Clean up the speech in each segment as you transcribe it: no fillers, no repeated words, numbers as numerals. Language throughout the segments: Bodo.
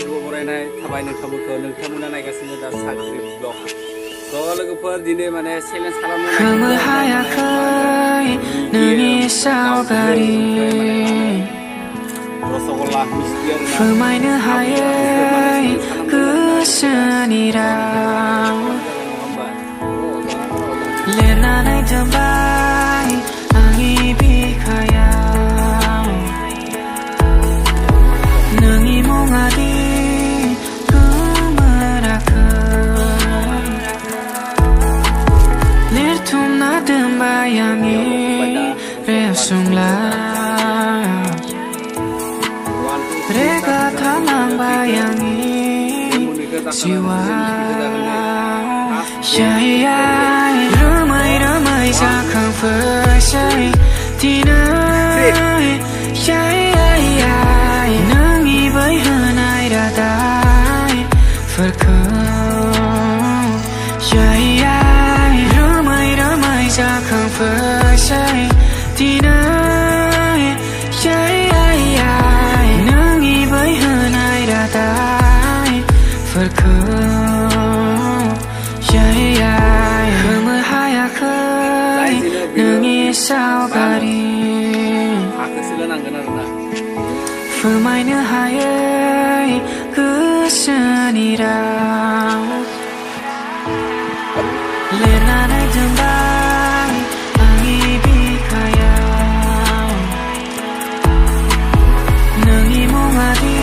गासिबो बरायनाय थाबाय नोंथांमोनखौ नोंथांमोना नायगासिनो दा साख्रि ब्लग थ' लोगोफोर दिनै माने चेलेन्ज खोमो हायाखै नोंनि सावगारि रसगल्ला मिस्टि आरोना फोरमायनो हायै गोसोनि राव लिरनानै दोनबाय आंनि बिखायाव नोंनि मुङादि गोमोराखै लिरथुमना दोनबाय आंनि रेबसुंलाइ रेगा थालांबाय आंनि जिउआव रोमै रोमै जाखांफैसै दिनै नोंनि बै होनाय रादायफोरखौ रोमै रोमै जाखांफैसै दिनै नोंनि बै होनाय रादायफोरखौ खोमो हायाखै नोंनि सावगारि फोरमायनो हायै गोसोनि राव लिरनानै दोनबाय आंनि बिखायाव नोंनि मुङादि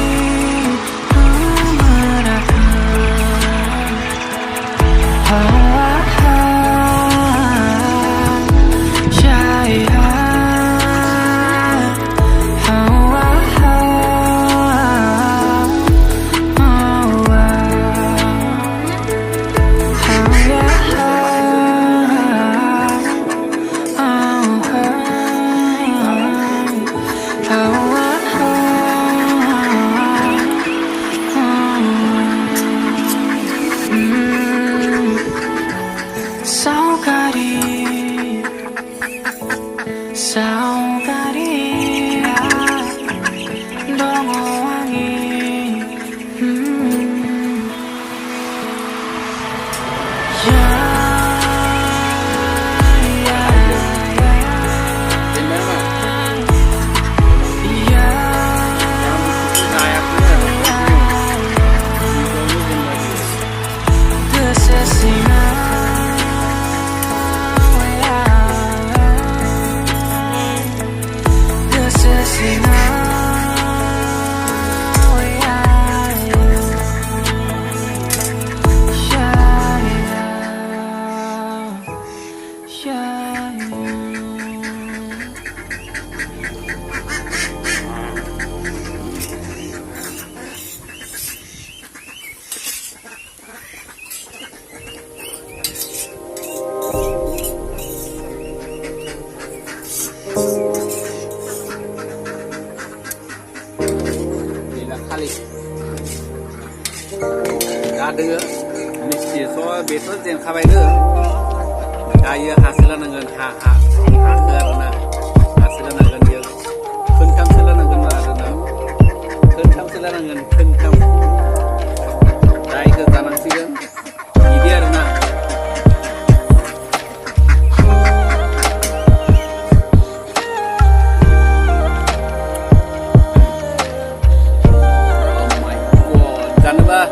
गोमोराखै 사오가리 동호왕이 Ada mesti soal betul jangan kabaida. Daya hasilnya dengan karena hasilnya dengan dia. Kenkam selanangan mana? Kenkam selanangan kenkam. Daya ke tanah sih kan? Ini arena. Oh my god, jangan bah.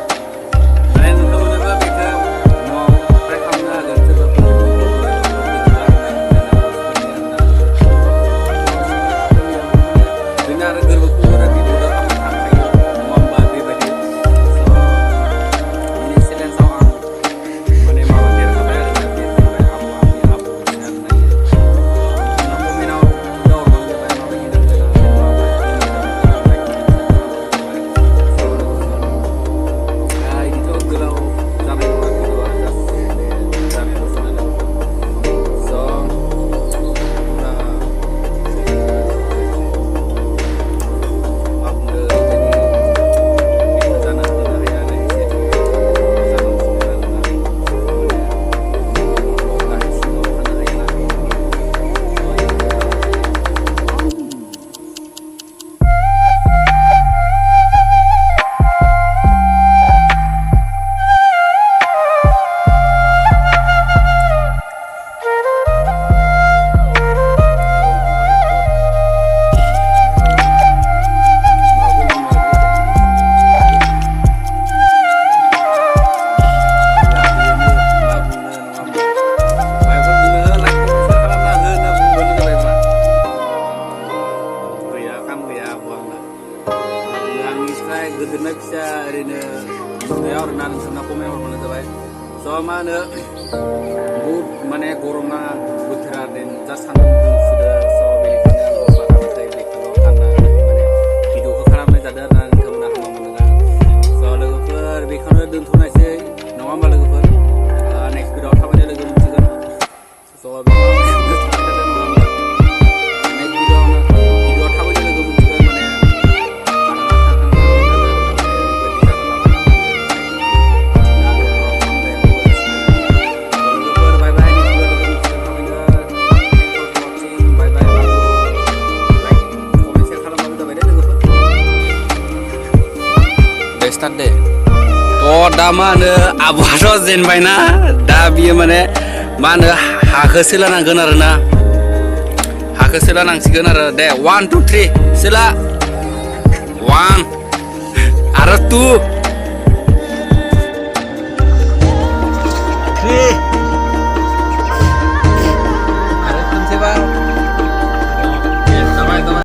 नुनायाव आरोना नोंथांमोना कमेन्ट हरबानो जाबाय स' मा होनो बुहुद माने गरमा बोथोरा जा सान्दुं दुंसोदो स' बेनिखायनो आं बारानिफ्राय बेखौल' गानना माने भिडिअखौ खालामनाय जादों आरोना नोंथांमोना हामा मोनोना स' लोगोफोर बेखौनो दोनथ'नायसै नङा होमबा लोगोफोर नेक्स्ट भिडिअआव थाबैनो लोगो मोनसिगोन स' start deh. दा मा होनो आबहावाथ' जेनबायना दा बियो माने मा होनो हाखौ सोलानांगोन आरोना हाखौ सोलानांसिगोन आरो दे 1 2 3 सोला 1 आरो 2 3